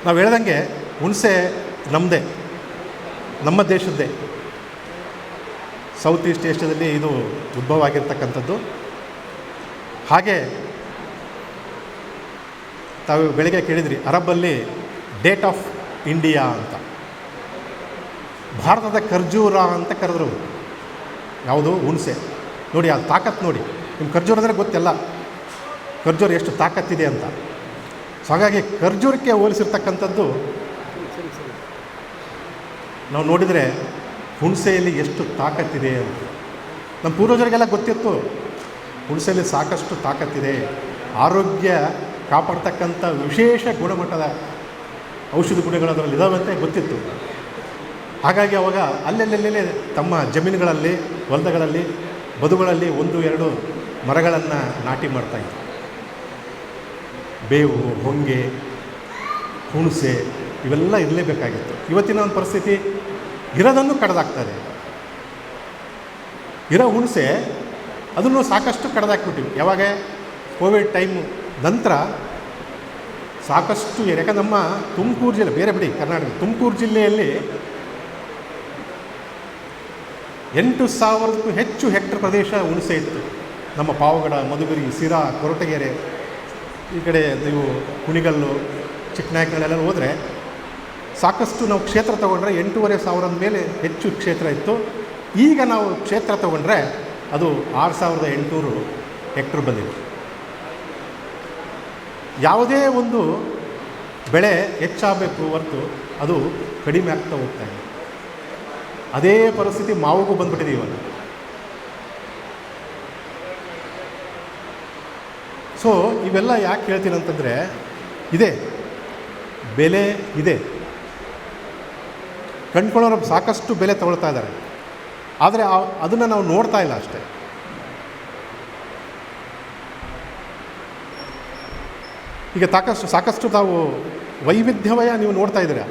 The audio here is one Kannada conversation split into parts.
ನಾವು ಹೇಳ್ದಂಗೆ ಹುಣಸೆ ನಮ್ಮದೇ, ನಮ್ಮ ದೇಶದ್ದೇ. ಸೌತ್ ಈಸ್ಟ್ ಏಷ್ಯಾದಲ್ಲಿ ಇದು ಉದ್ಭವ ಆಗಿರ್ತಕ್ಕಂಥದ್ದು. ಹಾಗೆ ತಾವು ಬೆಳಗ್ಗೆ ಕೇಳಿದ್ರಿ, ಅರಬ್ಬಲ್ಲಿ ಡೇಟ್ ಆಫ್ ಇಂಡಿಯಾ ಅಂತ, ಭಾರತದ ಖರ್ಜೂರ ಅಂತ ಕರೆದ್ರು. ಯಾವುದು? ಹುಣಸೆ. ನೋಡಿ ಆ ತಾಕತ್ತು ನೋಡಿ. ನಿಮ್ಮ ಖರ್ಜೂರ ಅಂದರೆ ಗೊತ್ತೆಲ್ಲ, ಖರ್ಜೂರ ಎಷ್ಟು ತಾಕತ್ತಿದೆ ಅಂತ. ಸೊ ಹಾಗಾಗಿ ಖರ್ಜೂರಕ್ಕೆ ಹೋಲಿಸಿರ್ತಕ್ಕಂಥದ್ದು ನಾವು ನೋಡಿದರೆ ಹುಣಸೆಯಲ್ಲಿ ಎಷ್ಟು ತಾಕತ್ತಿದೆ ಅಂತ. ನಮ್ಮ ಪೂರ್ವಜರಿಗೆಲ್ಲ ಗೊತ್ತಿತ್ತು, ಹುಣಸೆಯಲ್ಲಿ ಸಾಕಷ್ಟು ತಾಕತ್ತಿದೆ, ಆರೋಗ್ಯ ಕಾಪಾಡ್ತಕ್ಕಂಥ ವಿಶೇಷ ಗುಣಮಟ್ಟದ ಔಷಧಿ ಗುಣಗಳು ಅದರಲ್ಲಿ ಇದಾವೆ ಅಂತ ಗೊತ್ತಿತ್ತು. ಹಾಗಾಗಿ ಅವಾಗ ಅಲ್ಲೆಲ್ಲೆಲ್ಲೇ ತಮ್ಮ ಜಮೀನುಗಳಲ್ಲಿ, ಹೊಲಗಳಲ್ಲಿ, ಬದುಗಳಲ್ಲಿ 1-2 ಮರಗಳನ್ನು ನಾಟಿ ಮಾಡ್ತಾಯಿದ್ರು. ಬೇವು, ಹೊಂಗೆ, ಹುಣಸೆ ಇವೆಲ್ಲ ಇರಲೇಬೇಕಾಗಿತ್ತು. ಇವತ್ತಿನ ಒಂದು ಪರಿಸ್ಥಿತಿ, ಇರೋದನ್ನು ಕಡ್ದಾಕ್ತಾರೆ. ಇರೋ ಹುಣಸೆ ಅದನ್ನು ಸಾಕಷ್ಟು ಕಡ್ದಾಕ್ಬಿಟ್ಟಿವಿ. ಯಾವಾಗ? ಕೋವಿಡ್ ಟೈಮ್ ನಂತರ ಸಾಕಷ್ಟು. ಯಾಕಂದ್ರೆ ನಮ್ಮ ತುಮಕೂರು ಜಿಲ್ಲೆ, ಬೇರೆ ಬಿಡಿ ಕರ್ನಾಟಕ, ತುಮಕೂರು ಜಿಲ್ಲೆಯಲ್ಲಿ 8,000ಕ್ಕೂ ಹೆಚ್ಚು ಹೆಕ್ಟರ್ ಪ್ರದೇಶ ಹುಣಸೆ ಇತ್ತು. ನಮ್ಮ ಪಾವಗಡ, ಮಧುಗಿರಿ, ಸಿರಾ, ಕೊರಟಗೆರೆ, ಈ ಕಡೆ ನೀವು ಕುಣಿಗಲ್ಲು, ಚಿಕ್ಕನಾಯಕನಲ್ಲೆಲ್ಲ ಹೋದರೆ ಸಾಕಷ್ಟು ನಾವು ಕ್ಷೇತ್ರ ತೊಗೊಂಡ್ರೆ 8,500 ಮೇಲೆ ಹೆಚ್ಚು ಕ್ಷೇತ್ರ ಇತ್ತು. ಈಗ ನಾವು ಕ್ಷೇತ್ರ ತೊಗೊಂಡ್ರೆ ಅದು 6,800 ಹೆಕ್ಟರ್ ಬಂದಿದೆ. ಯಾವುದೇ ಒಂದು ಬೆಳೆ ಹೆಚ್ಚಾಗಬೇಕು ಹೊರತು ಅದು ಕಡಿಮೆ ಆಗ್ತಾ ಹೋಗ್ತಾ ಇದೆ. ಅದೇ ಪರಿಸ್ಥಿತಿ ಮಾವಿಗೂ ಬಂದ್ಬಿಟ್ಟಿದೆ ಇವಾಗ. ಸೊ ಇವೆಲ್ಲ ಯಾಕೆ ಹೇಳ್ತೀನಿ ಅಂತಂದರೆ, ಇದೆ ಬೆಲೆ ಇದೆ, ಕಂಡ್ಕೊಳ್ಳೋರು ಸಾಕಷ್ಟು ಬೆಲೆ ತಗೊಳ್ತಾ ಇದ್ದಾರೆ. ಆದರೆ ಅದನ್ನು ನಾವು ನೋಡ್ತಾ ಇಲ್ಲ ಅಷ್ಟೇ. ಈಗ ಸಾಕಷ್ಟು ತಾವು ವೈವಿಧ್ಯವಯ ನೀವು ನೋಡ್ತಾ ಇದ್ದೀರ.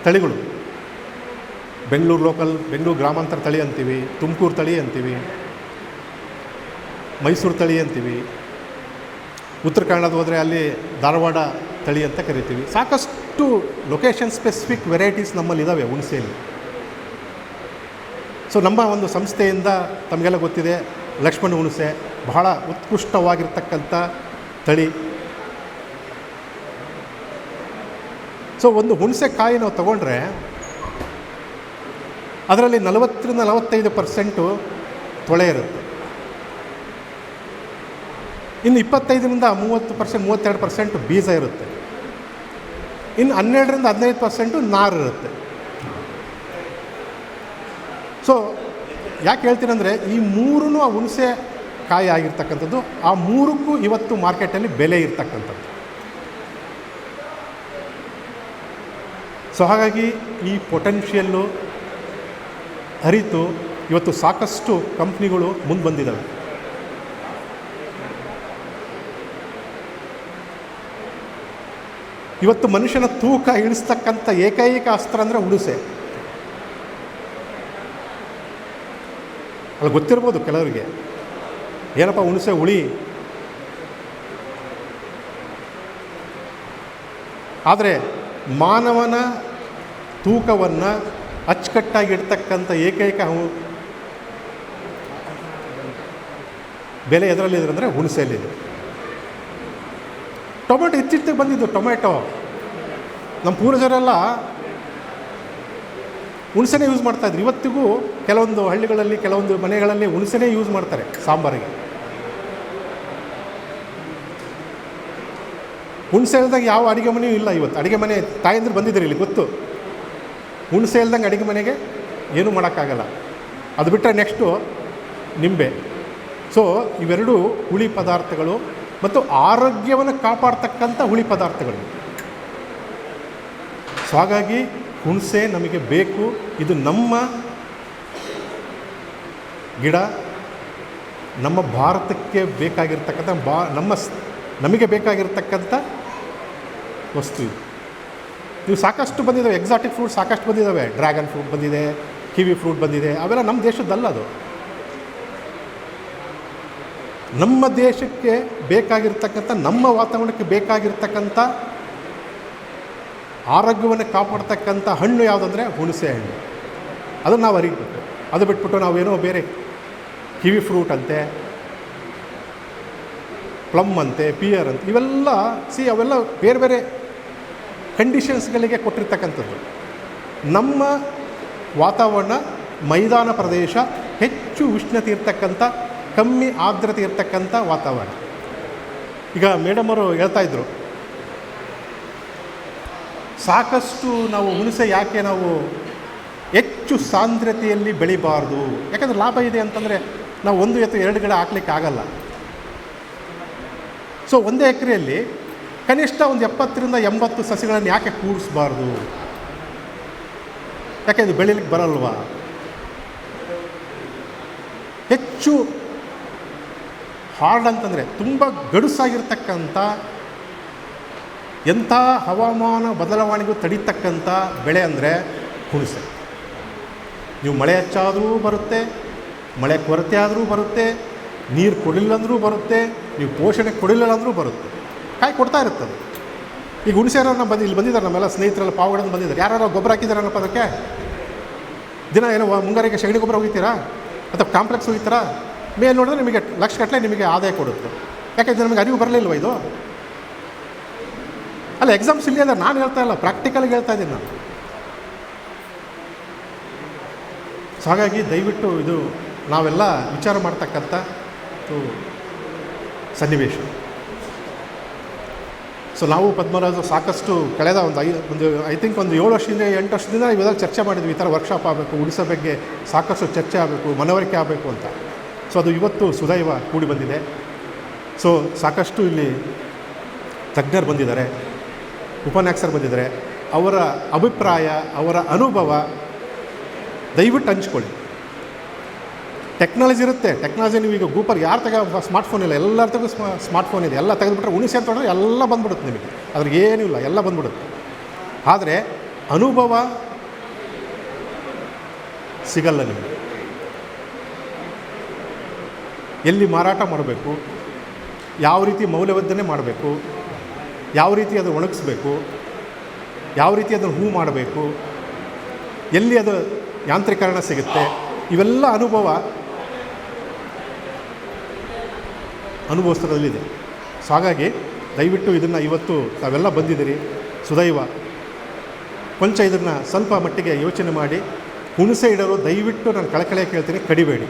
ತಳಿಗಳು ಬೆಂಗಳೂರು ಲೋಕಲ್, ಬೆಂಗಳೂರು ಗ್ರಾಮಾಂತರ ತಳಿ ಅಂತೀವಿ, ತುಮಕೂರು ತಳಿ ಅಂತೀವಿ, ಮೈಸೂರು ತಳಿ ಅಂತೀವಿ, ಉತ್ತರ ಕನ್ನಡದ ಹೋದರೆ ಅಲ್ಲಿ ಧಾರವಾಡ ತಳಿ ಅಂತ ಕರಿತೀವಿ. ಸಾಕಷ್ಟು ಲೊಕೇಶನ್ ಸ್ಪೆಸಿಫಿಕ್ ವೆರೈಟೀಸ್ ನಮ್ಮಲ್ಲಿ ಇದ್ದಾವೆ ಹುಣಸೆಯಲ್ಲಿ. ಸೊ ನಮ್ಮ ಒಂದು ಸಂಸ್ಥೆಯಿಂದ ತಮಗೆಲ್ಲ ಗೊತ್ತಿದೆ, ಲಕ್ಷ್ಮಣ ಹುಣಸೆ ಬಹಳ ಉತ್ಕೃಷ್ಟವಾಗಿರ್ತಕ್ಕಂಥ ತಳಿ. ಸೊ ಒಂದು ಹುಣಸೆಕಾಯಿ ನಾವು ತಗೊಂಡ್ರೆ ಅದರಲ್ಲಿ 40-45% ತೊಳೆ ಇರುತ್ತೆ. ಇನ್ನು 25-30%, 32% ಬೀಜ ಇರುತ್ತೆ. ಇನ್ನು 12-15% ನಾರು ಇರುತ್ತೆ. ಸೊ ಯಾಕೆ ಹೇಳ್ತೀನಂದರೆ, ಈ ಮೂರೂ ಆ ಹುಣಸೆ ಕಾಯಿ ಆಗಿರ್ತಕ್ಕಂಥದ್ದು, ಆ ಮೂರಕ್ಕೂ ಇವತ್ತು ಮಾರ್ಕೆಟಲ್ಲಿ ಬೆಲೆ ಇರ್ತಕ್ಕಂಥದ್ದು. ಸೊ ಹಾಗಾಗಿ ಈ ಪೊಟೆನ್ಷಿಯಲ್ಲು ಅರಿತು ಇವತ್ತು ಸಾಕಷ್ಟು ಕಂಪ್ನಿಗಳು ಮುಂದೆ ಬಂದಿದ್ದಾವೆ. ಇವತ್ತು ಮನುಷ್ಯನ ತೂಕ ಇಳಿಸ್ತಕ್ಕಂಥ ಏಕೈಕ ಅಸ್ತ್ರ ಅಂದರೆ ಹುಣಸೆ. ಅಲ್ಲಿ ಗೊತ್ತಿರ್ಬೋದು ಕೆಲವರಿಗೆ, ಏನಪ್ಪ ಹುಣಸೆ ಹುಳಿ. ಆದರೆ ಮಾನವನ ತೂಕವನ್ನು ಅಚ್ಚುಕಟ್ಟಾಗಿ ಇಡ್ತಕ್ಕಂಥ ಏಕೈಕ ಬೆಲೆ ಎದರಲ್ಲಿದೆ ಅಂದರೆ ಹುಣಸೆಯಲ್ಲಿದೆ. ಟೊಮೆಟೊ ಇತ್ತೀಚೆಗೆ ಬಂದಿದ್ದು. ಟೊಮೆಟೊ ನಮ್ಮ ಪೂರ್ವಜರೆಲ್ಲ ಹುಣಸೆನೇ ಯೂಸ್ ಮಾಡ್ತಾಯಿದ್ರು. ಇವತ್ತಿಗೂ ಕೆಲವೊಂದು ಹಳ್ಳಿಗಳಲ್ಲಿ, ಕೆಲವೊಂದು ಮನೆಗಳಲ್ಲಿ ಹುಣಸೆನೇ ಯೂಸ್ ಮಾಡ್ತಾರೆ ಸಾಂಬಾರಿಗೆ. ಹುಣಸೆ ಇಲ್ದಂಗೆ ಯಾವ ಅಡುಗೆ ಮನೆಯೂ ಇಲ್ಲ ಇವತ್ತು. ಅಡುಗೆ ಮನೆ ತಾಯಂದ್ರೆ ಬಂದಿದ್ದಾರೆ ಇಲ್ಲಿ, ಗೊತ್ತು. ಹುಣಸೆ ಇಲ್ದಂಗೆ ಅಡುಗೆ ಮನೆಗೆ ಏನೂ ಮಾಡೋಕ್ಕಾಗಲ್ಲ. ಅದು ಬಿಟ್ಟರೆ ನೆಕ್ಸ್ಟು ನಿಂಬೆ. ಸೊ ಇವೆರಡೂ ಹುಳಿ ಪದಾರ್ಥಗಳು ಮತ್ತು ಆರೋಗ್ಯವನ್ನು ಕಾಪಾಡ್ತಕ್ಕಂಥ ಹುಳಿ ಪದಾರ್ಥಗಳು. ಸೊ ಹಾಗಾಗಿ ಹುಣಸೆ ನಮಗೆ ಬೇಕು. ಇದು ನಮ್ಮ ಗಿಡ, ನಮ್ಮ ಭಾರತಕ್ಕೆ ಬೇಕಾಗಿರ್ತಕ್ಕಂಥ ನಮಗೆ ಬೇಕಾಗಿರ್ತಕ್ಕಂಥ ವಸ್ತು ಇದು. ನೀವು ಸಾಕಷ್ಟು ಬಂದಿದ್ದಾವೆ, ಎಕ್ಸಾಟಿಕ್ ಫ್ರೂಟ್ ಸಾಕಷ್ಟು ಬಂದಿದ್ದಾವೆ. ಡ್ರ್ಯಾಗನ್ ಫ್ರೂಟ್ ಬಂದಿದೆ, ಕಿವಿ ಫ್ರೂಟ್ ಬಂದಿದೆ. ಅವೆಲ್ಲ ನಮ್ಮ ದೇಶದ್ದಲ್ಲ. ಅದು ನಮ್ಮ ದೇಶಕ್ಕೆ ಬೇಕಾಗಿರ್ತಕ್ಕಂಥ, ನಮ್ಮ ವಾತಾವರಣಕ್ಕೆ ಬೇಕಾಗಿರ್ತಕ್ಕಂಥ ಆರೋಗ್ಯವನ್ನು ಕಾಪಾಡ್ತಕ್ಕಂಥ ಹಣ್ಣು ಯಾವುದಂದರೆ ಹುಣಸೆ ಹಣ್ಣು. ಅದನ್ನು ನಾವು ಅರಿಬೇಕು. ಅದು ಬಿಟ್ಬಿಟ್ಟು ನಾವೇನೋ ಬೇರೆ ಕಿವಿ ಫ್ರೂಟ್ ಅಂತೆ, ಪ್ಲಮ್ ಅಂತೆ, ಪಿಯರ್ ಅಂತೆ, ಇವೆಲ್ಲ ಅವೆಲ್ಲ ಬೇರೆ ಬೇರೆ ಕಂಡೀಷನ್ಸ್ಗಳಿಗೆ ಕೊಟ್ಟಿರ್ತಕ್ಕಂಥದ್ದು. ನಮ್ಮ ವಾತಾವರಣ ಮೈದಾನ ಪ್ರದೇಶ, ಹೆಚ್ಚು ಉಷ್ಣತೆ ಇರ್ತಕ್ಕಂಥ, ಕಮ್ಮಿ ಆರ್ದ್ರತೆ ಇರ್ತಕ್ಕಂಥ ವಾತಾವರಣ. ಈಗ ಮೇಡಮ್ ಅವರು ಹೇಳ್ತಾಯಿದ್ರು, ಸಾಕಷ್ಟು ನಾವು ಹುಣಸೆ ಯಾಕೆ ನಾವು ಹೆಚ್ಚು ಸಾಂದ್ರತೆಯಲ್ಲಿ ಬೆಳಿಬಾರ್ದು, ಯಾಕಂದರೆ ಲಾಭ ಇದೆ ಅಂತಂದರೆ ನಾವು 1 ಅಥವಾ 2 ಗಿಡ ಹಾಕ್ಲಿಕ್ಕೆ ಆಗಲ್ಲ. ಸೊ 1 ಎಕರೆಯಲ್ಲಿ ಕನಿಷ್ಠ ಒಂದು 70ರಿಂದ 80 ಸಸಿಗಳನ್ನು ಯಾಕೆ ಕೂಡಿಸ್ಬಾರ್ದು? ಯಾಕೆ ಇದು ಬೆಳೀಲಿಕ್ಕೆ ಬರಲ್ವಾ? ಹೆಚ್ಚು ಹಾರ್ಡ್ ಅಂತಂದರೆ ತುಂಬ ಗಡುಸಾಗಿರ್ತಕ್ಕಂಥ, ಎಂಥ ಹವಾಮಾನ ಬದಲಾವಣೆಗೂ ತಡೀತಕ್ಕಂಥ ಬೆಳೆ ಅಂದರೆ ಹುಣಸೆ. ನೀವು ಮಳೆ ಹೆಚ್ಚಾದರೂ ಬರುತ್ತೆ, ಮಳೆ ಕೊರತೆ ಆದರೂ ಬರುತ್ತೆ, ನೀರು ಕೊಡಲಿಲ್ಲ ಅಂದರೂ ಬರುತ್ತೆ, ನೀವು ಪೋಷಣೆ ಕೊಡಲಿಲ್ಲ ಅಂದರೂ ಬರುತ್ತೆ, ಕಾಯಿ ಕೊಡ್ತಾ ಇರುತ್ತದೆ. ಈಗ ಹುಣಸೆನ ಇಲ್ಲಿ ಬಂದಿದ್ದಾರೆ, ನಮ್ಮೆಲ್ಲ ಸ್ನೇಹಿತರೆಲ್ಲ ಪಾವಗಡದಿಂದ ಬಂದಿದ್ದಾರೆ. ಯಾರು ಗೊಬ್ಬರ ಹಾಕಿದ್ದಾರನಪ್ಪ ಅದಕ್ಕೆ? ದಿನ ಏನೋ ಮುಂಗಾರಿಗೆ ಸಗಣಿ ಗೊಬ್ಬರ ಹೋಗ್ತೀರಾ ಅಥವಾ ಕಾಂಪ್ಲೆಕ್ಸ್ ಹೋಗ್ತೀರಾ? ಮೇಲೆ ನೋಡಿದ್ರೆ ನಿಮಗೆ ಲಕ್ಷಗಟ್ಟಲೆ ನಿಮಗೆ ಆದಾಯ ಕೊಡುತ್ತೆ. ಯಾಕೆಂದರೆ ನಮಗೆ ಅರಿವು ಬರಲಿಲ್ವ ಇದು? ಅಲ್ಲ, ಎಕ್ಸಾಮ್ಸ್ ಇಲ್ಲಿ ಅಂದರೆ ನಾನು ಹೇಳ್ತಾ ಇಲ್ಲ, ಪ್ರಾಕ್ಟಿಕಲ್ಗೆ ಹೇಳ್ತಾ ಇದ್ದೀನಿ ನಾನು. ಸೊ ಹಾಗಾಗಿ ದಯವಿಟ್ಟು ಇದು ನಾವೆಲ್ಲ ವಿಚಾರ ಮಾಡ್ತಕ್ಕಂಥ ಸನ್ನಿವೇಶ. ಸೊ ನಾವು ಪದ್ಮರಾಜು ಸಾಕಷ್ಟು ಕಳೆದ ಒಂದು ಐ ಥಿಂಕ್ ಒಂದು 7 ವರ್ಷದಿಂದ 8 ವರ್ಷದಿಂದ ಇವೆಲ್ಲ ಚರ್ಚೆ ಮಾಡಿದ್ವಿ. ಈ ಥರ ವರ್ಕ್ಶಾಪ್ ಆಗಬೇಕು, ಉಳಿಸೋ ಬಗ್ಗೆ ಸಾಕಷ್ಟು ಚರ್ಚೆ ಆಗಬೇಕು, ಮನವರಿಕೆ ಆಗಬೇಕು ಅಂತ. ಸೊ ಅದು ಇವತ್ತು ಸುದೈವ ಕೂಡಿ ಬಂದಿದೆ. ಸೊ ಸಾಕಷ್ಟು ಇಲ್ಲಿ ತಜ್ಞರು ಬಂದಿದ್ದಾರೆ, ಉಪನ್ಯಾಸಕರು ಬಂದಿದ್ದಾರೆ. ಅವರ ಅಭಿಪ್ರಾಯ, ಅವರ ಅನುಭವ ದಯವಿಟ್ಟು ಹಂಚ್ಕೊಳ್ಳಿ. ಟೆಕ್ನಾಲಜಿ ಇರುತ್ತೆ, ಟೆಕ್ನಾಲಜಿ ನೀವು ಈಗ ಗೂಪರ್ ಯಾರು ಸ್ಮಾರ್ಟ್ಫೋನ್ ಇಲ್ಲ, ಎಲ್ಲರ ತೆಗೆದು ಸ್ಮಾರ್ಟ್ಫೋನ್ ಇದೆ. ಎಲ್ಲ ತೆಗೆದುಬಿಟ್ರೆ ಹುಣಸೆ ಅಂತ ಹೇಳಿದ್ರೆ ಎಲ್ಲ ಬಂದ್ಬಿಡುತ್ತೆ ನಿಮಗೆ, ಅದ್ರಿಗೆ ಏನೂ ಇಲ್ಲ, ಎಲ್ಲ ಬಂದ್ಬಿಡುತ್ತೆ. ಆದರೆ ಅನುಭವ ಸಿಗಲ್ಲ ನಿಮಗೆ. ಎಲ್ಲಿ ಮಾರಾಟ ಮಾಡಬೇಕು, ಯಾವ ರೀತಿ ಮೌಲ್ಯವರ್ಧನೆ ಮಾಡಬೇಕು, ಯಾವ ರೀತಿ ಅದನ್ನು ಒಣಗಿಸ್ಬೇಕು, ಯಾವ ರೀತಿ ಅದನ್ನು ಹೂ ಮಾಡಬೇಕು, ಎಲ್ಲಿ ಅದು ಯಾಂತ್ರೀಕರಣ ಸಿಗುತ್ತೆ, ಇವೆಲ್ಲ ಅನುಭವಸ್ಥರಲ್ಲಿದೆ. ಸೊ ಹಾಗಾಗಿ ದಯವಿಟ್ಟು ಇದನ್ನು ಇವತ್ತು ತಾವೆಲ್ಲ ಬಂದಿದ್ದೀರಿ, ಸುದೈವ. ಕೊಂಚ ಇದನ್ನು ಸ್ವಲ್ಪ ಮಟ್ಟಿಗೆ ಯೋಚನೆ ಮಾಡಿ. ಹುಣಸೆ ಇಡೋರು ದಯವಿಟ್ಟು ನಾನು ಕಳಕಳೆ ಕೇಳ್ತೀನಿ, ಕಡಿಬೇಡಿ,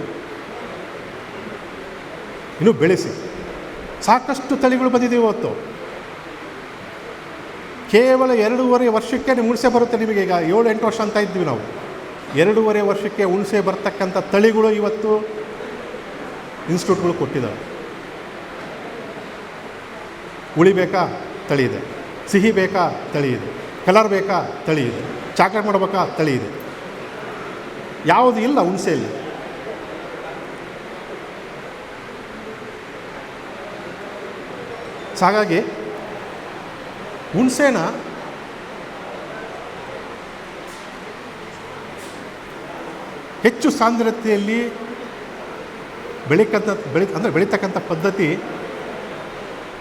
ಇನ್ನೂ ಬೆಳೆಸಿ. ಸಾಕಷ್ಟು ತಳಿಗಳು ಬಂದಿದೆ ಇವತ್ತು. ಕೇವಲ 2.5 ವರ್ಷಕ್ಕೆ ನೀವು ಹುಣಸೆ ಬರುತ್ತೆ. ನಿಮಗೆ ಈಗ 7-8 ವರ್ಷ ಅಂತ ಇದ್ವಿ ನಾವು. 2.5 ವರ್ಷಕ್ಕೆ ಹುಣಸೆ ಬರ್ತಕ್ಕಂಥ ತಳಿಗಳು ಇವತ್ತು ಇನ್ಸ್ಟಿಟ್ಯೂಟ್ಗಳು ಕೊಟ್ಟಿದ್ದಾವೆ. ಹುಳಿ ಬೇಕಾ ತಳಿ ಇದೆ, ಸಿಹಿ ಬೇಕಾ ತಳಿ ಇದೆ, ಕಲರ್ ಬೇಕಾ ತಳಿ ಇದೆ, ಚಾಕ್ಲೇಟ್ ಮಾಡಬೇಕಾ ತಳಿ ಇದೆ. ಯಾವುದು ಇಲ್ಲ ಹುಣಸೆಯಲ್ಲಿ. ಹಾಗಾಗಿ ಹುಣಸೆನ ಹೆಚ್ಚು ಸಾಂದ್ರತೆಯಲ್ಲಿ ಬೆಳೀತಕ್ಕಂಥ ಪದ್ಧತಿ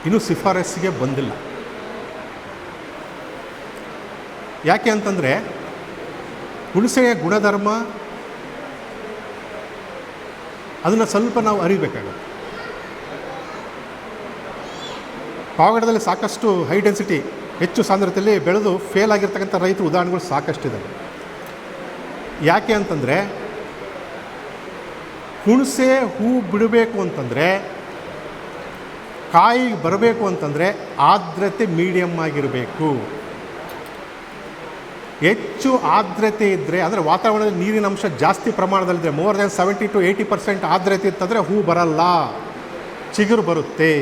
ಇನ್ನೂ ಶಿಫಾರಸ್ಸಿಗೆ ಬಂದಿಲ್ಲ. ಯಾಕೆ ಅಂತಂದರೆ ಹುಣಸೆಯ ಗುಣಧರ್ಮ ಅದನ್ನು ಸ್ವಲ್ಪ ನಾವು ಅರಿಬೇಕಾಗುತ್ತೆ. ಪಾವಗಡದಲ್ಲಿ ಸಾಕಷ್ಟು ಹೈ ಡೆನ್ಸಿಟಿ, ಹೆಚ್ಚು ಸಾಂದ್ರತೆಯಲ್ಲಿ ಬೆಳೆದು ಫೇಲ್ ಆಗಿರ್ತಕ್ಕಂಥ ರೈತರು ಉದಾಹರಣೆಗಳು ಸಾಕಷ್ಟಿದ್ದಾವೆ. ಯಾಕೆ ಅಂತಂದರೆ ಹುಣಸೆ ಹೂ ಬಿಡಬೇಕು ಅಂತಂದರೆ, ಕಾಯಿ ಬರಬೇಕು ಅಂತಂದರೆ ಆರ್ದ್ರತೆ ಮೀಡಿಯಮ್ ಆಗಿರಬೇಕು. ಹೆಚ್ಚು ಆರ್ದ್ರತೆ ಇದ್ದರೆ, ಅಂದರೆ ವಾತಾವರಣದಲ್ಲಿ ನೀರಿನ ಅಂಶ ಜಾಸ್ತಿ ಪ್ರಮಾಣದಲ್ಲಿದ್ದರೆ, ಮೋರ್ ದ್ಯಾನ್ 70 to 80% ಆರ್ದ್ರತೆ ಇತ್ತಂದರೆ ಹೂ ಬರಲ್ಲ, ಚಿಗುರು ಬರುತ್ತೆ.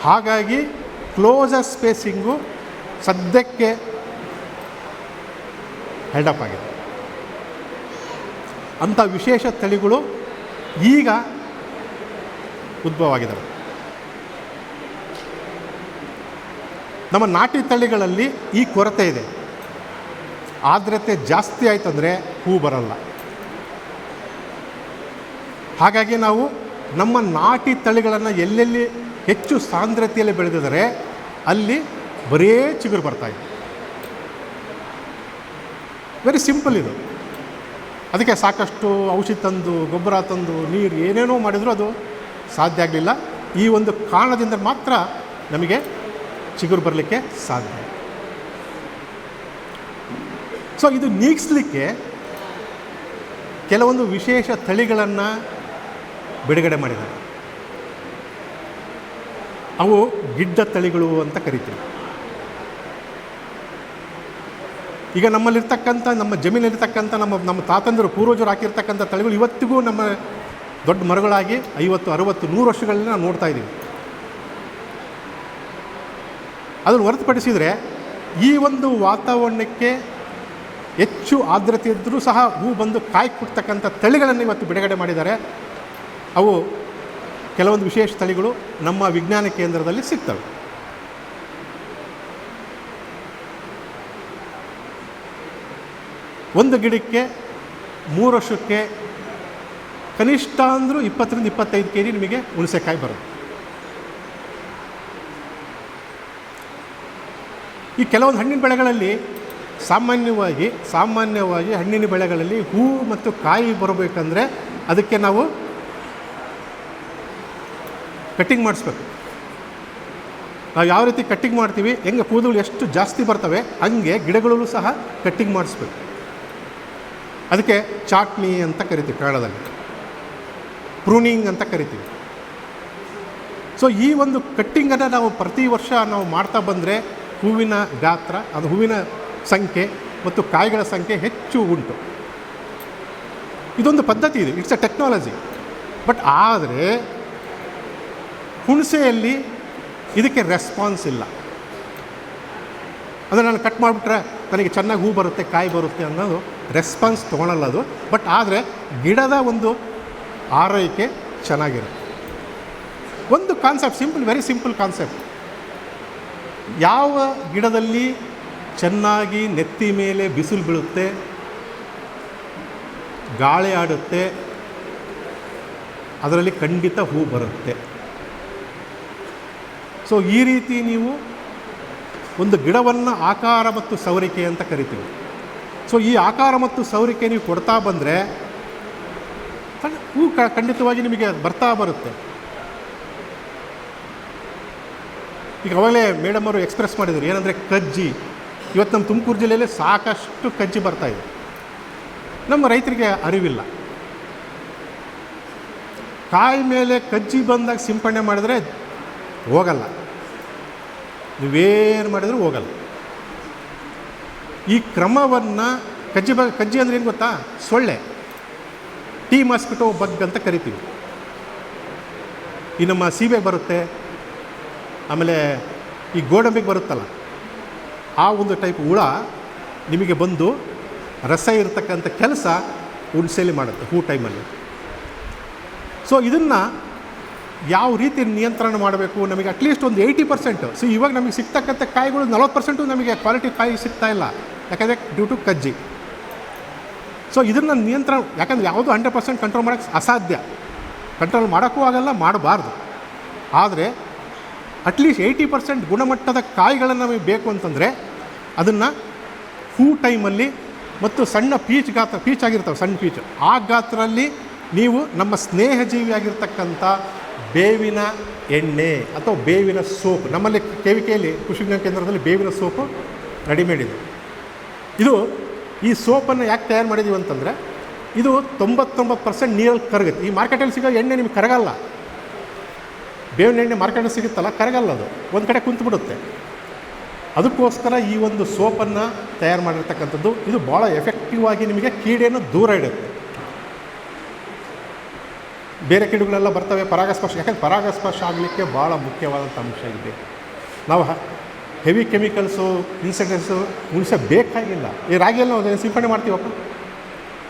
ಹಾಗಾಗಿ ಕ್ಲೋಸರ್ ಸ್ಪೇಸಿಂಗು ಸದ್ಯಕ್ಕೆ ಹೆಲ್ಡಪ್ ಆಗಿದೆ. ಅಂಥ ವಿಶೇಷ ತಳಿಗಳು ಈಗ ಉದ್ಭವ ಆಗಿದ್ದಾವೆ. ನಮ್ಮ ನಾಟಿ ತಳಿಗಳಲ್ಲಿ ಈ ಕೊರತೆ ಇದೆ. ಆರ್ದ್ರತೆ ಜಾಸ್ತಿ ಆಯ್ತಂದರೆ ಹೂ ಬರಲ್ಲ. ಹಾಗಾಗಿ ನಾವು ನಮ್ಮ ನಾಟಿ ತಳಿಗಳನ್ನು ಎಲ್ಲೆಲ್ಲಿ ಹೆಚ್ಚು ಸಾಂದ್ರತೆಯಲ್ಲಿ ಬೆಳೆದಿದ್ದಾರೆ ಅಲ್ಲಿ ಬರೇ ಚಿಗುರು ಬರ್ತಾಯಿದೆ. ವೆರಿ ಸಿಂಪಲ್ ಇದು. ಅದಕ್ಕೆ ಸಾಕಷ್ಟು ಔಷಧಿ ತಂದು, ಗೊಬ್ಬರ ತಂದು, ನೀರು ಏನೇನೋ ಮಾಡಿದರೂ ಅದು ಸಾಧ್ಯ ಆಗಲಿಲ್ಲ. ಈ ಒಂದು ಕಾರಣದಿಂದ ಮಾತ್ರ ನಮಗೆ ಚಿಗುರು ಬರಲಿಕ್ಕೆ ಸಾಧ್ಯ. ಸೊ ಇದು ನೀಗಿಸ್ಲಿಕ್ಕೆ ಕೆಲವೊಂದು ವಿಶೇಷ ತಳಿಗಳನ್ನು ಬಿಡುಗಡೆ ಮಾಡಿದ್ದಾರೆ. ಅವು ಗಿಡ್ಡ ತಳಿಗಳು ಅಂತ ಕರಿತೀವಿ. ಈಗ ನಮ್ಮಲ್ಲಿರ್ತಕ್ಕಂಥ, ನಮ್ಮ ಜಮೀನಲ್ಲಿರ್ತಕ್ಕಂಥ ನಮ್ಮ ತಾತಂದಿರು ಪೂರ್ವಜರು ಹಾಕಿರ್ತಕ್ಕಂಥ ತಳಿಗಳು ಇವತ್ತಿಗೂ ನಮ್ಮ ದೊಡ್ಡ ಮರಗಳಾಗಿ 50, 60, 100 ವರ್ಷಗಳನ್ನ ನಾವು ನೋಡ್ತಾ ಇದ್ದೀವಿ. ಅದನ್ನು ಹೊರತುಪಡಿಸಿದರೆ ಈ ಒಂದು ವಾತಾವರಣಕ್ಕೆ ಹೆಚ್ಚು ಆರ್ದ್ರತೆ ಇದ್ದರೂ ಸಹ ಹೂ ಬಂದು ಕಾಯಿ ಕೊಡ್ತಕ್ಕಂಥ ತಳಿಗಳನ್ನು ಇವತ್ತು ಬಿಡುಗಡೆ ಮಾಡಿದ್ದಾರೆ. ಅವು ಕೆಲವೊಂದು ವಿಶೇಷ ತಳಿಗಳು ನಮ್ಮ ವಿಜ್ಞಾನ ಕೇಂದ್ರದಲ್ಲಿ ಸಿಗ್ತವೆ. ಒಂದು ಗಿಡಕ್ಕೆ 3 ವರ್ಷಕ್ಕೆ ಕನಿಷ್ಠ ಅಂದರೂ 20ರಿಂದ 25 kg ನಿಮಗೆ ಹುಣಸೆಕಾಯಿ ಬರುತ್ತೆ. ಈ ಕೆಲವೊಂದು ಹಣ್ಣಿನ ಬೆಳೆಗಳಲ್ಲಿ ಸಾಮಾನ್ಯವಾಗಿ ಹಣ್ಣಿನ ಬೆಳೆಗಳಲ್ಲಿ ಹೂ ಮತ್ತು ಕಾಯಿ ಬರಬೇಕಂದ್ರೆ ಅದಕ್ಕೆ ನಾವು ಕಟ್ಟಿಂಗ್ ಮಾಡಿಸ್ಬೇಕು. ನಾವು ಯಾವ ರೀತಿ ಕಟ್ಟಿಂಗ್ ಮಾಡ್ತೀವಿ, ಹೆಂಗೆ ಕೂದಲು ಎಷ್ಟು ಜಾಸ್ತಿ ಬರ್ತವೆ ಹಂಗೆ ಗಿಡಗಳಲ್ಲೂ ಸಹ ಕಟ್ಟಿಂಗ್ ಮಾಡಿಸ್ಬೇಕು. ಅದಕ್ಕೆ ಚಾಟ್ನಿ ಅಂತ ಕರಿತೀವಿ, ಕನ್ನಡದಲ್ಲಿ ಪ್ರೂನಿಂಗ್ ಅಂತ ಕರಿತೀವಿ. ಸೊ ಈ ಒಂದು ಕಟ್ಟಿಂಗನ್ನು ನಾವು ಪ್ರತಿ ವರ್ಷ ನಾವು ಮಾಡ್ತಾ ಬಂದರೆ ಹೂವಿನ ಗಾತ್ರ, ಅದು ಹೂವಿನ ಸಂಖ್ಯೆ ಮತ್ತು ಕಾಯಿಗಳ ಸಂಖ್ಯೆ ಹೆಚ್ಚು ಉಂಟು. ಇದೊಂದು ಪದ್ಧತಿ ಇದೆ, ಇಟ್ಸ್ ಅ ಟೆಕ್ನಾಲಜಿ. ಬಟ್ ಆದರೆ ಹುಣಸೆಯಲ್ಲಿ ಇದಕ್ಕೆ ರೆಸ್ಪಾನ್ಸ್ ಇಲ್ಲ. ಅಂದರೆ ನಾನು ಕಟ್ ಮಾಡಿಬಿಟ್ರೆ ನನಗೆ ಚೆನ್ನಾಗಿ ಹೂ ಬರುತ್ತೆ, ಕಾಯಿ ಬರುತ್ತೆ ಅನ್ನೋದು ರೆಸ್ಪಾನ್ಸ್ ತೊಗೊಳಲ್ಲ ಅದು. ಬಟ್ ಆದರೆ ಗಿಡದ ಒಂದು ಆರೈಕೆ ಚೆನ್ನಾಗಿರುತ್ತೆ. ಒಂದು ಕಾನ್ಸೆಪ್ಟ್, ವೆರಿ ಸಿಂಪಲ್ ಕಾನ್ಸೆಪ್ಟ್. ಯಾವ ಗಿಡದಲ್ಲಿ ಚೆನ್ನಾಗಿ ನೆತ್ತಿ ಮೇಲೆ ಬಿಸಿಲು ಬೀಳುತ್ತೆ, ಗಾಳಿ ಆಡುತ್ತೆ, ಅದರಲ್ಲಿ ಖಂಡಿತ ಹೂ ಬರುತ್ತೆ. ಸೊ ಈ ರೀತಿ ನೀವು ಒಂದು ಗಿಡವನ್ನು ಆಕಾರ ಮತ್ತು ಸವರಿಕೆ ಅಂತ ಕರಿತೀವಿ. ಸೊ ಈ ಆಕಾರ ಮತ್ತು ಸವರಿಕೆ ನೀವು ಕೊಡ್ತಾ ಬಂದರೆ ಹೂ ಖಂಡಿತವಾಗಿ ನಿಮಗೆ ಬರ್ತಾ ಬರುತ್ತೆ. ಈಗ ಅವಾಗಲೇ ಮೇಡಮ್ ಅವರು ಎಕ್ಸ್ಪ್ರೆಸ್ ಮಾಡಿದರು, ಏನಂದರೆ ಕಜ್ಜಿ. ಇವತ್ತು ನಮ್ಮ ತುಮಕೂರು ಜಿಲ್ಲೆಯಲ್ಲಿ ಸಾಕಷ್ಟು ಕಜ್ಜಿ ಬರ್ತಾಯಿದೆ. ನಮ್ಮ ರೈತರಿಗೆ ಅರಿವಿಲ್ಲ. ಕಾಯಿ ಮೇಲೆ ಕಜ್ಜಿ ಬಂದಾಗ ಸಿಂಪಡಣೆ ಮಾಡಿದ್ರೆ ಹೋಗಲ್ಲ, ನೀವೇನು ಮಾಡಿದರೂ ಹೋಗಲ್ಲ. ಈ ಕ್ರಮವನ್ನು ಕಜ್ಜಿ ಅಂದರೆ ಏನು ಗೊತ್ತಾ? ಸೊಳ್ಳೆ, ಟೀ ಮಾಸ್ಕಿಟೋ ಬಗ್ ಅಂತ ಕರಿತೀವಿ. ಈ ನಮ್ಮ ಸೀಬೆಗೆ ಬರುತ್ತೆ, ಆಮೇಲೆ ಈ ಗೋಡಂಬಿಗೆ ಬರುತ್ತಲ್ಲ, ಆ ಒಂದು ಟೈಪ್ ಹುಳ ನಿಮಗೆ ಬಂದು ರಸ ಇರತಕ್ಕಂಥ ಕೆಲಸ ಹುಣಸೆಯಲ್ಲಿ ಮಾಡುತ್ತೆ ಹೂ ಟೈಮಲ್ಲಿ. ಸೊ ಇದನ್ನು ಯಾವ ರೀತಿ ನಿಯಂತ್ರಣ ಮಾಡಬೇಕು, ನಮಗೆ ಅಟ್ಲೀಸ್ಟ್ ಒಂದು 80%. ಸೊ ಇವಾಗ ನಮಗೆ ಸಿಗ್ತಕ್ಕಂಥ ಕಾಯಿಗಳು 40% ನಮಗೆ ಕ್ವಾಲಿಟಿ ಕಾಯಿ ಸಿಗ್ತಾ ಇಲ್ಲ, ಯಾಕಂದರೆ ಡ್ಯೂ ಟು ಕಜ್ಜಿ. ಸೊ ಇದನ್ನು ನಿಯಂತ್ರಣ, ಯಾಕಂದರೆ ಯಾವುದು 100% ಕಂಟ್ರೋಲ್ ಮಾಡೋಕ್ಕೆ ಅಸಾಧ್ಯ, ಕಂಟ್ರೋಲ್ ಮಾಡೋಕ್ಕೂ ಆಗಲ್ಲ, ಮಾಡಬಾರ್ದು. ಆದರೆ ಅಟ್ಲೀಸ್ಟ್ 80% ಗುಣಮಟ್ಟದ ಕಾಯಿಗಳನ್ನು ನಮಗೆ ಬೇಕು ಅಂತಂದರೆ ಅದನ್ನು ಹೂ ಟೈಮಲ್ಲಿ ಮತ್ತು ಸಣ್ಣ ಪೀಚ್ ಆಗಿರ್ತವೆ, ಸಣ್ಣ ಪೀಚ್, ಆ ಗಾತ್ರದಲ್ಲಿ ನೀವು ನಮ್ಮ ಸ್ನೇಹಜೀವಿಯಾಗಿರ್ತಕ್ಕಂಥ ಬೇವಿನ ಎಣ್ಣೆ ಅಥವಾ ಬೇವಿನ ಸೋಪ್, ನಮ್ಮಲ್ಲಿ KVKಯಲ್ಲಿ ಕೃಷಿ ವಿಜ್ಞಾನ ಕೇಂದ್ರದಲ್ಲಿ ಬೇವಿನ ಸೋಪು ರೆಡಿಮೇಡ್ ಇದೆ. ಈ ಸೋಪನ್ನು ಯಾಕೆ ತಯಾರು ಮಾಡಿದ್ದೀವಿ ಅಂತಂದರೆ ಇದು 99% ನೀರಲ್ಲಿ ಕರಗುತ್ತೆ. ಈ ಮಾರ್ಕೆಟಲ್ಲಿ ಸಿಗೋ ಎಣ್ಣೆ ನಿಮಗೆ ಕರಗಲ್ಲ. ಬೇವಿನ ಎಣ್ಣೆ ಮಾರ್ಕೆಟಲ್ಲಿ ಸಿಗುತ್ತಲ್ಲ, ಕರಗಲ್ಲ, ಅದು ಒಂದು ಕಡೆ ಕುಂತುಬಿಡುತ್ತೆ. ಅದಕ್ಕೋಸ್ಕರ ಈ ಒಂದು ಸೋಪನ್ನು ತಯಾರು ಮಾಡಿರ್ತಕ್ಕಂಥದ್ದು. ಇದು ಭಾಳ ಎಫೆಕ್ಟಿವ್ ಆಗಿ ನಿಮಗೆ ಕೀಡೆಯನ್ನು ದೂರ ಇಡುತ್ತೆ. ಬೇರೆ ಕೀಡುಗಳೆಲ್ಲ ಬರ್ತವೆ, ಪರಾಗಸ್ಪರ್ಶ, ಯಾಕಂದರೆ ಪರಾಗಸ್ಪರ್ಶ ಆಗಲಿಕ್ಕೆ ಭಾಳ ಮುಖ್ಯವಾದಂಥ ಅಂಶ ಇದೆ. ನಾವು ಹೆವಿ ಕೆಮಿಕಲ್ಸು, ಇನ್ಸೆಕ್ಟಿಸೈಡ್ಸು ಹುಣಸೆ ಬೇಕಾಗಿಲ್ಲ. ಈ ರಾಗಿಯಲ್ಲಿ ನಾವು ಸಿಂಪಡಣೆ ಮಾಡ್ತೀವಪ್ಪ,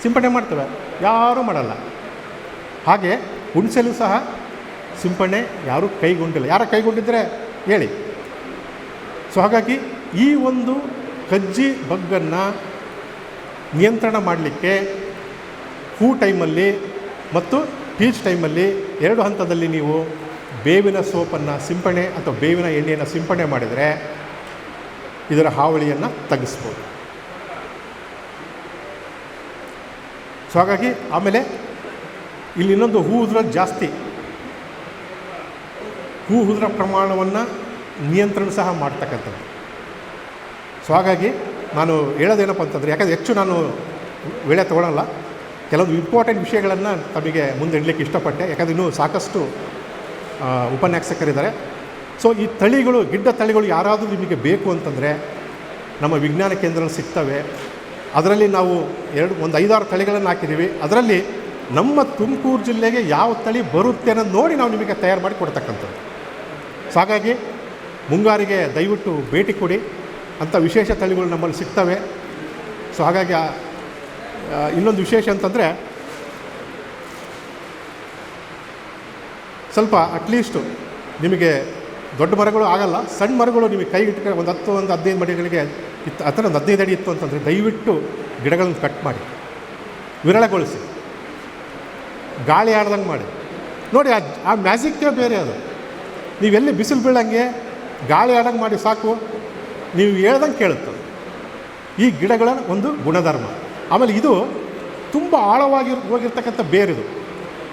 ಸಿಂಪಡಣೆ ಮಾಡ್ತೇವೆ, ಯಾರೂ ಮಾಡಲ್ಲ. ಹಾಗೆ ಹುಣಸೆಲ್ಲೂ ಸಹ ಸಿಂಪಡಣೆ ಯಾರೂ ಕೈಗೊಂಡಿಲ್ಲ. ಯಾರ ಕೈಗೊಂಡಿದ್ದರೆ ಹೇಳಿ. ಸೊ ಹಾಗಾಗಿ ಈ ಒಂದು ಕಜ್ಜಿ ಬಗ್ಗನ್ನು ನಿಯಂತ್ರಣ ಮಾಡಲಿಕ್ಕೆ ಹೂ ಟೈಮಲ್ಲಿ ಮತ್ತು ಪೀಚ್ ಟೈಮಲ್ಲಿ 2 ಹಂತದಲ್ಲಿ ನೀವು ಬೇವಿನ ಸೋಪನ್ನು ಸಿಂಪಡಣೆ ಅಥವಾ ಬೇವಿನ ಎಣ್ಣೆಯನ್ನು ಸಿಂಪಡಣೆ ಮಾಡಿದರೆ ಇದರ ಹಾವಳಿಯನ್ನು ತಗ್ಗಿಸ್ಬೋದು. ಸೊ ಹಾಗಾಗಿ ಆಮೇಲೆ ಇಲ್ಲಿ ಇನ್ನೊಂದು ಹೂ ಉದುರೋದು ಜಾಸ್ತಿ, ಹೂ ಉದುರ ಪ್ರಮಾಣವನ್ನು ನಿಯಂತ್ರಣ ಸಹ ಮಾಡ್ತಕ್ಕಂಥದ್ದು. ಸೊ ಹಾಗಾಗಿ ನಾನು ಹೇಳೋದೇನಪ್ಪ ಅಂತಂದರೆ, ಯಾಕಂದರೆ ಹೆಚ್ಚು ನಾನು ವೇಳೆ ತೊಗೊಳ್ಳಲ್ಲ, ಕೆಲವೊಂದು ಇಂಪಾರ್ಟೆಂಟ್ ವಿಷಯಗಳನ್ನು ತಮಗೆ ಮುಂದೆ ಇಡಲಿಕ್ಕೆ ಇಷ್ಟಪಟ್ಟೆ, ಯಾಕಂದರೆ ಇನ್ನೂ ಸಾಕಷ್ಟು ಉಪನ್ಯಾಸಕರಿದ್ದಾರೆ. ಸೊ ಈ ತಳಿಗಳು, ಗಿಡ್ಡ ತಳಿಗಳು ಯಾರಾದರೂ ನಿಮಗೆ ಬೇಕು ಅಂತಂದರೆ ನಮ್ಮ ವಿಜ್ಞಾನ ಕೇಂದ್ರದಲ್ಲಿ ಸಿಗ್ತವೆ. ಅದರಲ್ಲಿ ನಾವು ಒಂದು 5-6 ತಳಿಗಳನ್ನು ಹಾಕಿದ್ದೀವಿ. ಅದರಲ್ಲಿ ನಮ್ಮ ತುಮಕೂರು ಜಿಲ್ಲೆಗೆ ಯಾವ ತಳಿ ಬರುತ್ತೆ ಅನ್ನೋದು ನೋಡಿ ನಾವು ನಿಮಗೆ ತಯಾರು ಮಾಡಿ ಕೊಡ್ತಕ್ಕಂಥದ್ದು. ಸೊ ಹಾಗಾಗಿ ಮುಂಗಾರಿಗೆ ದಯವಿಟ್ಟು ಭೇಟಿ ಕೊಡಿ, ಅಂಥ ವಿಶೇಷ ತಳಿಗಳು ನಮ್ಮಲ್ಲಿ ಸಿಗ್ತವೆ. ಸೊ ಹಾಗಾಗಿ ಇನ್ನೊಂದು ವಿಶೇಷ ಅಂತಂದರೆ, ಸ್ವಲ್ಪ ಅಟ್ಲೀಸ್ಟು ನಿಮಗೆ ದೊಡ್ಡ ಮರಗಳು ಆಗಲ್ಲ, ಸಣ್ಣ ಮರಗಳು ನಿಮಗೆ ಕೈ ಇಟ್ಕೊಂಡು ಒಂದು 10-15 ಮಡಿಗಳಿಗೆ ಇತ್ತು, ಆ ಥರ ಒಂದು 15 ಅಡಿ ಇತ್ತು ಅಂತಂದರೆ ದಯವಿಟ್ಟು ಗಿಡಗಳನ್ನು ಕಟ್ ಮಾಡಿ, ವಿರಳಗೊಳಿಸಿ, ಗಾಳಿ ಆಡ್ದಂಗೆ ಮಾಡಿ ನೋಡಿ. ಆ ಮ್ಯಾಜಿಕ್ಕೇ ಬೇರೆ. ಅದು ನೀವೆಲ್ಲಿ ಬಿಸಿಲು ಬೀಳಂಗೆ ಗಾಳಿ ಆಡಂಗೆ ಮಾಡಿ ಸಾಕು, ನೀವು ಹೇಳ್ದಂಗೆ ಕೇಳುತ್ತೆ. ಈ ಗಿಡಗಳ ಒಂದು ಗುಣಧರ್ಮ. ಆಮೇಲೆ ಇದು ತುಂಬ ಆಳವಾಗಿ ಹೋಗಿರ್ತಕ್ಕಂಥ ಬೇರಿದು,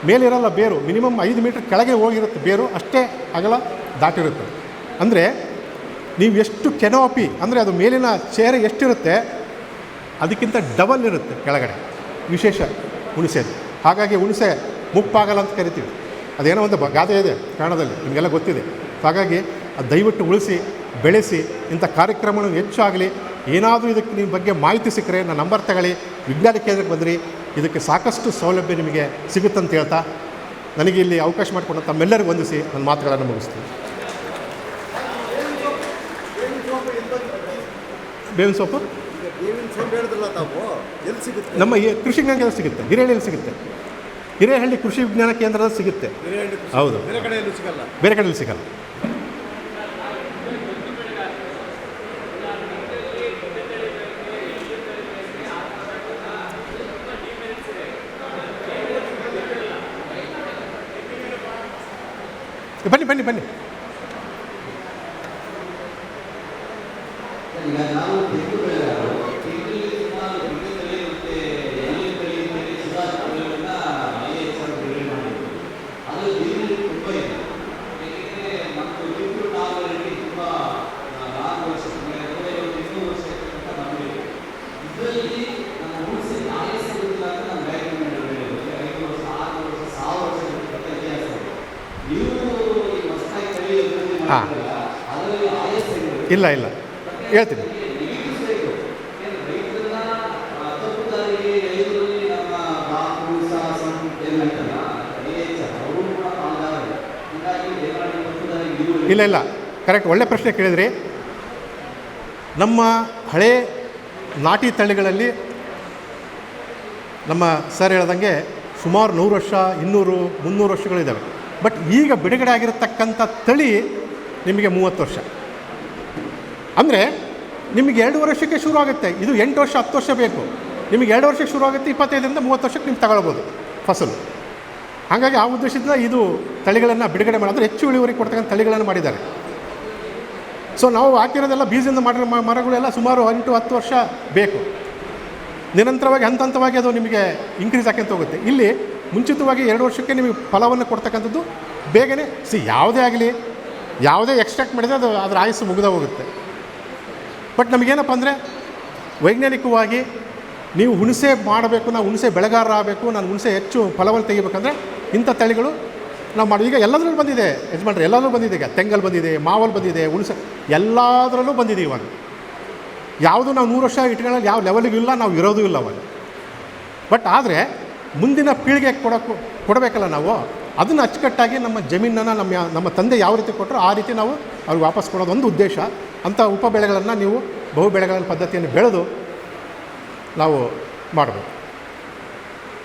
ಮೇಲಿರಲ್ಲ ಬೇರು, ಮಿನಿಮಮ್ 5 ಮೀಟ್ರ್ ಕೆಳಗೆ ಹೋಗಿರುತ್ತೆ ಬೇರು, ಅಷ್ಟೇ ಅಗಲ ದಾಟಿರುತ್ತೆ. ಅಂದರೆ ನೀವು ಎಷ್ಟು ಕೆನೋಪಿ ಅಂದರೆ ಅದು ಮೇಲಿನ ಚೇರೆ ಎಷ್ಟಿರುತ್ತೆ ಅದಕ್ಕಿಂತ ಡಬಲ್ ಇರುತ್ತೆ ಕೆಳಗಡೆ. ವಿಶೇಷ ಹುಣಸೆದು. ಹಾಗಾಗಿ ಹುಣಸೆ ಮುಪ್ಪಾಗಲ್ಲ ಅಂತ ಕರಿತೀವಿ. ಅದೇನೋ ಒಂದು ಗಾದೆ ಇದೆ ಕನ್ನಡದಲ್ಲಿ, ನಿಮಗೆಲ್ಲ ಗೊತ್ತಿದೆ. ಹಾಗಾಗಿ ಅದು ದಯವಿಟ್ಟು ಉಳಿಸಿ, ಬೆಳೆಸಿ. ಇಂಥ ಕಾರ್ಯಕ್ರಮಗಳು ಹೆಚ್ಚಾಗಲಿ. ಏನಾದರೂ ಇದಕ್ಕೆ ನಿಮ್ಮ ಬಗ್ಗೆ ಮಾಹಿತಿ ಸಿಕ್ಕರೆ ನನ್ನ ನಂಬರ್ ತಗೊಳ್ಳಿ, ವಿಜ್ಞಾನ ಕೇಂದ್ರಕ್ಕೆ ಬಂದಿರಿ. ಇದಕ್ಕೆ ಸಾಕಷ್ಟು ಸೌಲಭ್ಯ ನಿಮಗೆ ಸಿಗುತ್ತಂತ ಹೇಳ್ತಾ ನನಗೆ ಇಲ್ಲಿ ಅವಕಾಶ ಮಾಡಿಕೊಂಡು ತಮ್ಮೆಲ್ಲರಿಗೂ ವಂದಿಸಿ ನನ್ನ ಮಾತುಗಳನ್ನು ಮುಗಿಸ್ತೀನಿ. ಬೇವಿನ ಸೊಪ್ಪು ನಮ್ಮ ಕೃಷಿ ವಿಜ್ಞಾನ ಕೇಂದ್ರ ಸಿಗುತ್ತೆ, ಹಿರೇಹಳ್ಳಿಯಲ್ಲಿ ಸಿಗುತ್ತೆ. ಹಿರೇಹಳ್ಳಿ ಕೃಷಿ ವಿಜ್ಞಾನ ಕೇಂದ್ರದಲ್ಲಿ ಸಿಗುತ್ತೆ. ಹೌದು, ಬೇರೆ ಕಡೆಯಲ್ಲಿ ಸಿಗಲ್ಲ. ಬನ್ನಿ ಬನ್ನಿ ಬನ್ನಿ. ಹಾಂ, ಇಲ್ಲ ಇಲ್ಲ ಹೇಳ್ತೀನಿ. ಇಲ್ಲ ಇಲ್ಲ ಕರೆಕ್ಟ್, ಒಳ್ಳೆ ಪ್ರಶ್ನೆ ಕೇಳಿದ್ರಿ. ನಮ್ಮ ಹಳೇ ನಾಟಿ ತಳಿಗಳಲ್ಲಿ ನಮ್ಮ ಸರ್ ಹೇಳ್ದಂಗೆ ಸುಮಾರು 100 ವರ್ಷ, 200, 300 ವರ್ಷಗಳಿದ್ದಾವೆ. ಬಟ್ ಈಗ ಬಿಡುಗಡೆ ಆಗಿರತಕ್ಕಂಥ ತಳಿ ನಿಮಗೆ 30 ವರ್ಷ. ಅಂದರೆ ನಿಮಗೆ 2 ವರ್ಷಕ್ಕೆ ಶುರು ಆಗುತ್ತೆ. ಇದು 8 ವರ್ಷ 10 ವರ್ಷ ಬೇಕು. ನಿಮಗೆ 2 ವರ್ಷಕ್ಕೆ ಶುರು ಆಗುತ್ತೆ, 25ರಿಂದ 30 ವರ್ಷಕ್ಕೆ ನೀವು ತಗೊಳ್ಬೋದು ಫಸಲು. ಹಾಗಾಗಿ ಆ ಉದ್ದೇಶದಿಂದ ಇದು ತಳಿಗಳನ್ನು ಬಿಡುಗಡೆ ಮಾಡಿದ್ರೆ ಹೆಚ್ಚು ಇಳುವರಿ ಕೊಡ್ತಕ್ಕಂಥ ತಳಿಗಳನ್ನು ಮಾಡಿದ್ದಾರೆ. ಸೊ ನಾವು ಹಾಕಿರೋದೆಲ್ಲ ಬೀಜದಿಂದ ಮಾಡಿರೋ ಮರಗಳೆಲ್ಲ ಸುಮಾರು 8-10 ವರ್ಷ ಬೇಕು. ನಿರಂತರವಾಗಿ ಹಂತ ಹಂತವಾಗಿ ಅದು ನಿಮಗೆ ಇನ್ಕ್ರೀಸ್ ಆಕ್ಯಂತ ಹೋಗುತ್ತೆ. ಇಲ್ಲಿ ಮುಂಚಿತವಾಗಿ 2 ವರ್ಷಕ್ಕೆ ನಿಮಗೆ ಫಲವನ್ನು ಕೊಡ್ತಕ್ಕಂಥದ್ದು ಬೇಗನೆ. ಯಾವುದೇ ಆಗಲಿ, ಯಾವುದೇ ಎಕ್ಸ್ಟ್ರಾಕ್ಟ್ ಮಾಡಿದರೆ ಅದು ಅದರ ಆಯಸ್ಸು ಮುಗಿದ ಹೋಗುತ್ತೆ. ಬಟ್ ನಮಗೇನಪ್ಪ ಅಂದರೆ ವೈಜ್ಞಾನಿಕವಾಗಿ ನೀವು ಹುಣಸೆ ಮಾಡಬೇಕು, ನಾವು ಹುಣಸೆ ಬೆಳೆಗಾರ ಆಗಬೇಕು, ನಾನು ಹುಣಸೆ ಹೆಚ್ಚು ಫಲವನ್ನು ತೆಗಿಬೇಕಂದ್ರೆ ಇಂಥ ತಳಿಗಳು ನಾವು ಮಾಡಿ. ಈಗ ಎಲ್ಲದರಲ್ಲೂ ಬಂದಿದೆ ಯಜಮಾನ್ರೆ, ಎಲ್ಲದರಲ್ಲೂ ಬಂದಿದೆ. ಈಗ ತೆಂಗಲ್ಲಿ ಬಂದಿದೆ, ಮಾವಲ್ಲಿ ಬಂದಿದೆ, ಹುಣಸೆ ಎಲ್ಲದರಲ್ಲೂ ಬಂದಿದೆ. ಇವಾಗ ಯಾವುದು ನಾವು 100 ವರ್ಷ ಇಟ್ಕೊಳ್ಳೋದು ಯಾವ ಲೆವೆಲಿಗೂ ಇಲ್ಲ, ನಾವು ಇರೋದು ಇಲ್ಲ ಅವಾಗ. ಬಟ್ ಆದರೆ ಮುಂದಿನ ಪೀಳಿಗೆ ಕೊಡಬೇಕಲ್ಲ ನಾವು, ಅದನ್ನು ಅಚ್ಚುಕಟ್ಟಾಗಿ ನಮ್ಮ ಜಮೀನನ್ನು ನಮ್ಮ ತಂದೆ ಯಾವ ರೀತಿ ಕೊಟ್ಟರು ಆ ರೀತಿ ನಾವು ಅವ್ರಿಗೆ ವಾಪಸ್ ಕೊಡೋದು ಒಂದು ಉದ್ದೇಶ. ಅಂಥ ಉಪ ಬೆಳೆಗಳನ್ನು ನೀವು ಬಹು ಬೆಳೆಗಳ ಪದ್ಧತಿಯನ್ನು ಬೆಳೆದು ನಾವು ಮಾಡಬೇಕು.